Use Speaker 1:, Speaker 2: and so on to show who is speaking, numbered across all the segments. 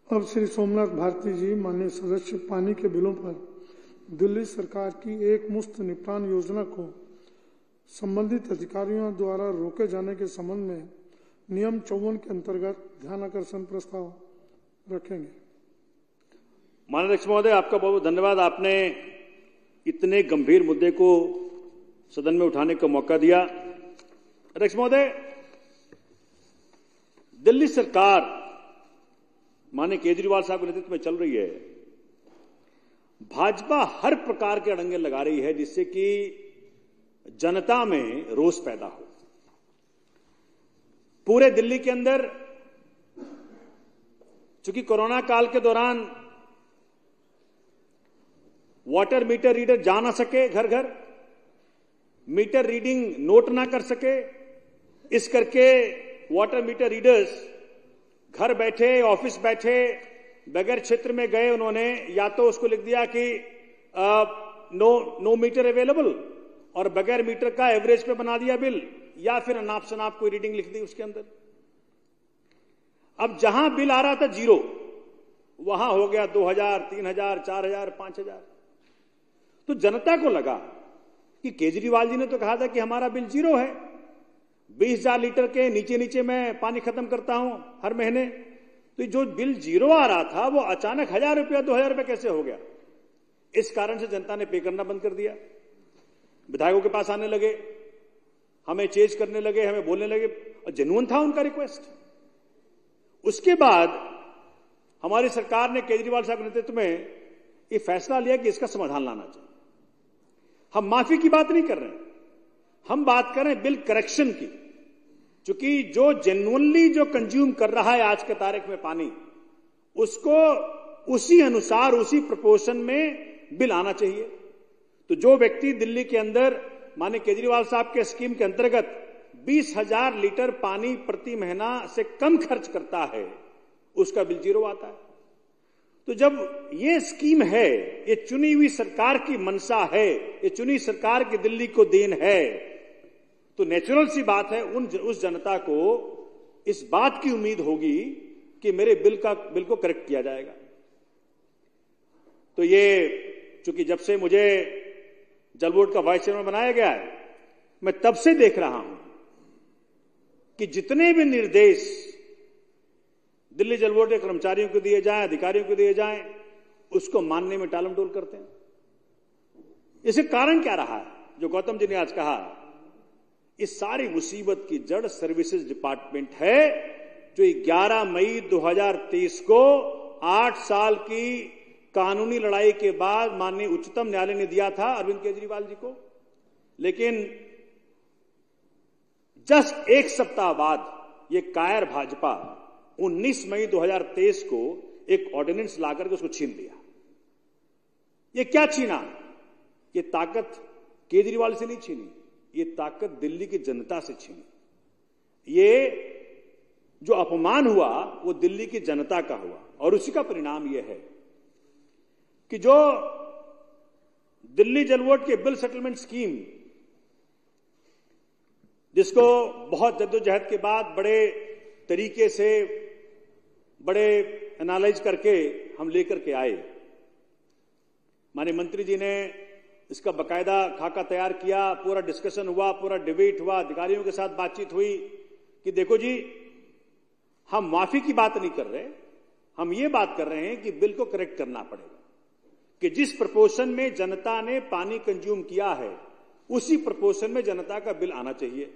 Speaker 1: अब श्री सोमनाथ भारती जी, माननीय सदस्य, पानी के बिलों पर दिल्ली सरकार की एक मुश्त निपटान योजना को संबंधित अधिकारियों द्वारा रोके जाने के संबंध में नियम 54 के अंतर्गत ध्यानाकर्षण प्रस्ताव रखेंगे।
Speaker 2: माननीय अध्यक्ष महोदय, आपका बहुत धन्यवाद। आपने इतने गंभीर मुद्दे को सदन में उठाने का मौका दिया। अध्यक्ष महोदय, दिल्ली सरकार माननीय केजरीवाल साहब के नेतृत्व में चल रही है। भाजपा हर प्रकार के अड़ंगे लगा रही है जिससे कि जनता में रोष पैदा हो। पूरे दिल्ली के अंदर चूंकि कोरोना काल के दौरान वाटर मीटर रीडर जा ना सके, घर घर मीटर रीडिंग नोट ना कर सके, इस करके वाटर मीटर रीडर्स घर बैठे, ऑफिस बैठे, बगैर क्षेत्र में गए, उन्होंने या तो उसको लिख दिया कि नो मीटर अवेलेबल और बगैर मीटर का एवरेज पे बना दिया बिल, या फिर अनाप शनाप कोई रीडिंग लिख दी उसके अंदर। अब जहां बिल आ रहा था जीरो, वहां हो गया 2000, 3000, 4000, 5000। तो जनता को लगा कि केजरीवाल जी ने तो कहा था कि हमारा बिल जीरो है, 20,000 लीटर के नीचे नीचे मैं पानी खत्म करता हूं हर महीने। तो जो बिल जीरो आ रहा था वो अचानक 1000 रुपया 2000 रुपया कैसे हो गया? इस कारण से जनता ने पे करना बंद कर दिया। विधायकों के पास आने लगे, हमें चेज करने लगे, हमें बोलने लगे, और जेन्युइन था उनका रिक्वेस्ट। उसके बाद हमारी सरकार ने केजरीवाल साहब के नेतृत्व में ये फैसला लिया कि इसका समाधान लाना चाहिए। हम माफी की बात नहीं कर रहे हैं, हम बात कर रहे हैं बिल करेक्शन की। क्योंकि जो जेन्युइनली जो कंज्यूम कर रहा है आज के तारीख में पानी, उसको उसी अनुसार, उसी प्रोपोर्शन में बिल आना चाहिए। तो जो व्यक्ति दिल्ली के अंदर माननीय केजरीवाल साहब के स्कीम के अंतर्गत 20,000 लीटर पानी प्रति महीना से कम खर्च करता है, उसका बिल जीरो आता है। तो जब ये स्कीम है, ये चुनी हुई सरकार की मंशा है, ये चुनी सरकार की दिल्ली को देन है, तो नेचुरल सी बात है उस जनता को इस बात की उम्मीद होगी कि मेरे बिल को करेक्ट किया जाएगा। तो ये चूंकि जब से मुझे जल बोर्ड का वाइस चेयरमैन बनाया गया है, मैं तब से देख रहा हूं कि जितने भी निर्देश दिल्ली जल बोर्ड के कर्मचारियों को दिए जाएं, अधिकारियों को दिए जाएं, उसको मानने में टालमटोल करते हैं। इसके कारण क्या रहा है? जो गौतम जी ने आज कहा, इस सारी मुसीबत की जड़ सर्विसेज डिपार्टमेंट है, जो 11 मई 2023 को 8 साल की कानूनी लड़ाई के बाद माननीय उच्चतम न्यायालय ने दिया था अरविंद केजरीवाल जी को। लेकिन जस्ट एक सप्ताह बाद ये कायर भाजपा 19 मई 2023 को एक ऑर्डिनेंस लाकर के उसको छीन लिया। ये क्या छीना? ये ताकत केजरीवाल से नहीं छीनी, ये ताकत दिल्ली की जनता से छीनी। ये जो अपमान हुआ वो दिल्ली की जनता का हुआ, और उसी का परिणाम यह है कि जो दिल्ली जल बोर्ड के बिल सेटलमेंट स्कीम, जिसको बहुत जद्दोजहद के बाद बड़े तरीके से, बड़े एनालाइज करके हम लेकर के आए, माननीय मंत्री जी ने इसका बकायदा खाका तैयार किया, पूरा डिस्कशन हुआ, पूरा डिबेट हुआ, अधिकारियों के साथ बातचीत हुई कि देखो जी, हम माफी की बात नहीं कर रहे, हम ये बात कर रहे हैं कि बिल को करेक्ट करना पड़ेगा, कि जिस प्रपोर्शन में जनता ने पानी कंज्यूम किया है उसी प्रपोर्शन में जनता का बिल आना चाहिए।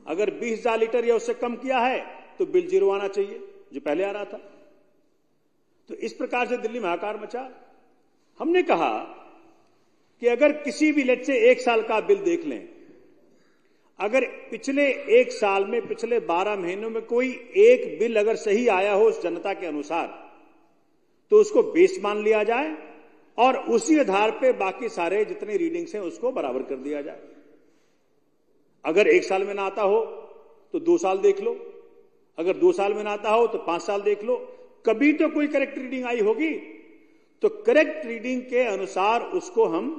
Speaker 2: अगर 20,000 लीटर या उससे कम किया है तो बिल जीरो आना चाहिए, जो पहले आ रहा था। तो इस प्रकार से दिल्ली में हाहाकार मचा। हमने कहा कि अगर किसी भी लेट से 1 साल का बिल देख लें, अगर पिछले 1 साल में, पिछले 12 महीनों में कोई एक बिल अगर सही आया हो उस जनता के अनुसार, तो उसको बेस मान लिया जाए और उसी आधार पे बाकी सारे जितने रीडिंग्स हैं उसको बराबर कर दिया जाए। अगर 1 साल में ना आता हो तो 2 साल देख लो, अगर 2 साल में ना आता हो तो 5 साल देख लो, कभी तो कोई करेक्ट रीडिंग आई होगी। तो करेक्ट रीडिंग के अनुसार उसको हम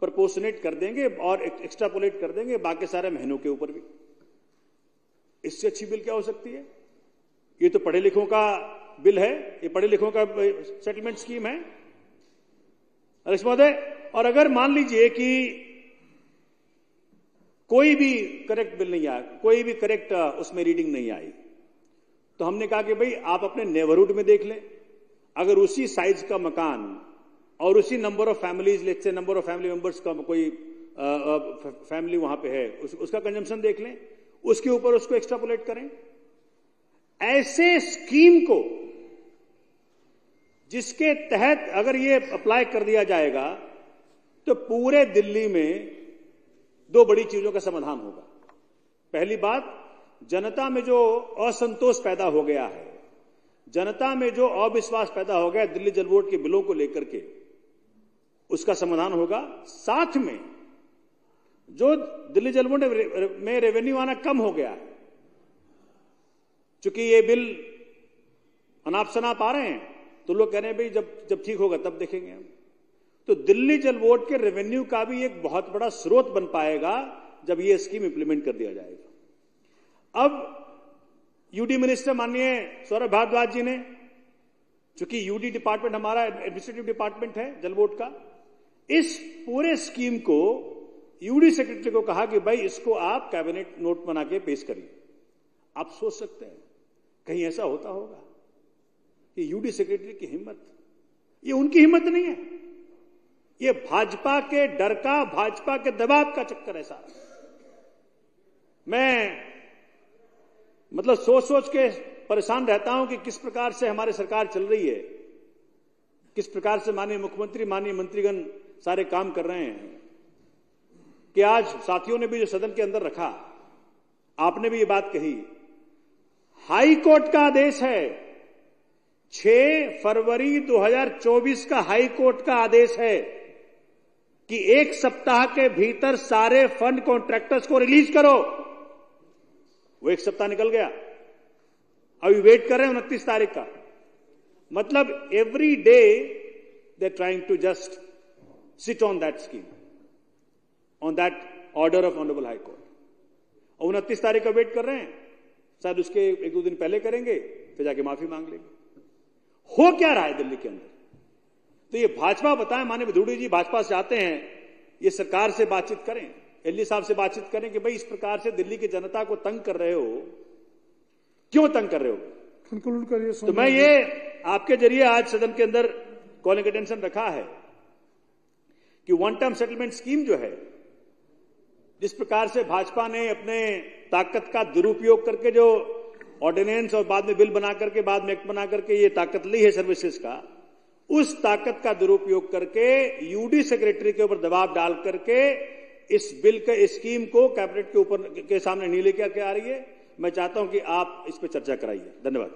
Speaker 2: प्रोपोर्शनेट कर देंगे और एक्स्ट्रापोलेट कर देंगे बाकी सारे महीनों के ऊपर भी। इससे अच्छी बिल क्या हो सकती है? ये तो पढ़े लिखों का बिल है, ये पढ़े लिखों का सेटलमेंट स्कीम है अध्यक्ष महोदय। और अगर मान लीजिए कि कोई भी करेक्ट बिल नहीं आया, कोई भी करेक्ट उसमें रीडिंग नहीं आई, तो हमने कहा कि भाई आप अपने नेबरहुड में देख लें, अगर उसी साइज का मकान और उसी number of families, let's say number of family members का कोई फैमिली वहां पे है, उसका कंजम्पशन देख लें, उसके ऊपर उसको एक्स्ट्रापोलेट करें। ऐसे स्कीम को जिसके तहत अगर ये अप्लाई कर दिया जाएगा तो पूरे दिल्ली में दो बड़ी चीजों का समाधान होगा। पहली बात, जनता में जो असंतोष पैदा हो गया है, जनता में जो अविश्वास पैदा हो गया दिल्ली जल बोर्ड के बिलों को लेकर के, उसका समाधान होगा। साथ में जो दिल्ली जल बोर्ड में रेवेन्यू आना कम हो गया है, चूंकि ये बिल अनाप शनाप आ रहे हैं, तो लोग कह रहे हैं भाई जब ठीक होगा तब देखेंगे हम, तो दिल्ली जल बोर्ड के रेवेन्यू का भी एक बहुत बड़ा स्रोत बन पाएगा जब ये स्कीम इंप्लीमेंट कर दिया जाएगा। अब यूडी मिनिस्टर माननीय सौरभ भारद्वाज जी ने, चूंकि यूडी डिपार्टमेंट हमारा एडमिनिस्ट्रेटिव डिपार्टमेंट है जल बोर्ड का, इस पूरे स्कीम को यूडी सेक्रेटरी को कहा कि भाई इसको आप कैबिनेट नोट बना के पेश करिए। आप सोच सकते हैं कहीं ऐसा होता होगा कि यूडी सेक्रेटरी की हिम्मत, ये उनकी हिम्मत नहीं है, ये भाजपा के डर का, भाजपा के दबाव का चक्कर है सारा। मैं मतलब सोच सोच के परेशान रहता हूं कि किस प्रकार से हमारी सरकार चल रही है, किस प्रकार से माननीय मुख्यमंत्री, माननीय मंत्रीगण सारे काम कर रहे हैं। कि आज साथियों ने भी जो सदन के अंदर रखा, आपने भी ये बात कही, हाई कोर्ट का आदेश है, 6 फरवरी 2024 का हाई कोर्ट का आदेश है कि 1 सप्ताह के भीतर सारे फंड कॉन्ट्रैक्टर्स को रिलीज करो। वो 1 सप्ताह निकल गया, अभी वेट कर रहे हैं 29 तारीख का। मतलब every day they trying to just sit on that scheme, on that order of honourable high court. और 29 तारीख का वेट कर रहे हैं, शायद उसके 1-2 दिन पहले करेंगे, फिर जाके माफी मांग लेंगे। हो क्या रहा है दिल्ली के अंदर? तो ये भाजपा बताएं, माननीय भदौड़िया जी भाजपा से आते हैं, ये सरकार से बातचीत करें, एलजी साहब से बातचीत करें कि भाई इस प्रकार से दिल्ली की जनता को तंग कर रहे हो, क्यों तंग कर रहे हो?
Speaker 1: कंक्लूड करिए।
Speaker 2: तो मैं ये आपके जरिए आज सदन के अंदर कॉलिंग अटेंशन रखा है कि वन टर्म सेटलमेंट स्कीम जो है, जिस प्रकार से भाजपा ने अपने ताकत का दुरुपयोग करके जो ऑर्डिनेंस और बाद में बिल बना करके, बाद में एक्ट बना करके ये ताकत ली है सर्विसेज का, उस ताकत का दुरुपयोग करके यूडी सेक्रेटरी के ऊपर दबाव डाल करके इस बिल के स्कीम को कैबिनेट के ऊपर के सामने नहीं लेकर के आ रही है। मैं चाहता हूं कि आप इस पर चर्चा कराइए। धन्यवाद।